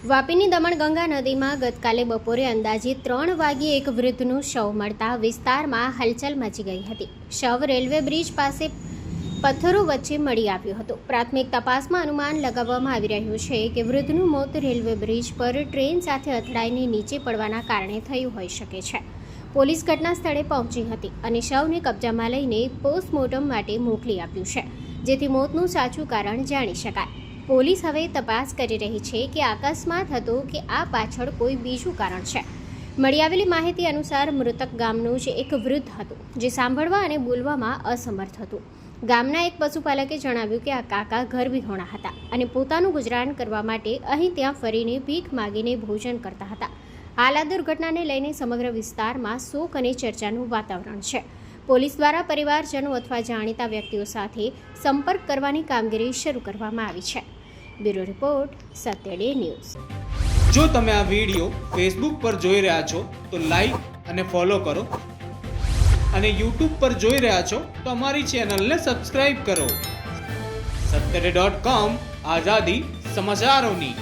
વાપીની દમણગંગા નદીમાં ગતકાલે બપોરે અંદાજિત 3 વાગ્યે એક વૃદ્ધનું શવ મળતા વિસ્તારમાં હલચલ મચી ગઈ હતી. શવ રેલવે બ્રિજ પાસે પથ્થરો વચ્ચે મળી આવ્યું હતું. પ્રાથમિક તપાસમાં અનુમાન લગાવવામાં આવી રહ્યું છે કે વૃદ્ધનું મોત રેલવે બ્રિજ પર ટ્રેન સાથે અથડાઈને નીચે પડવાના કારણે થયું હોઈ શકે છે. પોલીસ ઘટના સ્થળે પહોંચી હતી અને શવને કબજામાં લઈને પોસ્ટમોર્ટમ માટે મોકલી આપ્યું છે, જેથી મોતનું સાચું કારણ જાણી શકાય. પોલીસ હવે તપાસ કરી રહી છે કે અકસ્માત હતો કે આ પાછળ કોઈ બીજું કારણ છે. મળી આવેલી માહિતી અનુસાર મૃતક ગામનું જ એક વૃદ્ધ હતું, જે સાંભળવા અને બોલવામાં અસમર્થ હતું. ગામના એક પશુપાલકે જણાવ્યું કે આ કાકા ઘરવિહોણા હતા અને પોતાનું ગુજરાન કરવા માટે અહીં ત્યાં ફરીને ભીખ માગીને ભોજન કરતા હતા. હાલ આ દુર્ઘટનાને લઈને સમગ્ર વિસ્તારમાં શોક અને ચર્ચાનું વાતાવરણ છે. પોલીસ દ્વારા પરિવારજનો અથવા જાણીતા વ્યક્તિઓ સાથે સંપર્ક કરવાની કામગીરી શરૂ કરવામાં આવી છે. બ્યુરો રિપોર્ટ, સત્ય ડે ન્યૂઝ. જો તમે આ વિડીયો ફેસબુક પર જોઈ રહ્યા છો તો લાઈક અને ફોલો કરો, અને યુટ્યુબ પર જોઈ રહ્યા છો તો અમારી ચેનલને સબસ્ક્રાઇબ કરો. satyday.com, આઝાદી સમાચારોની.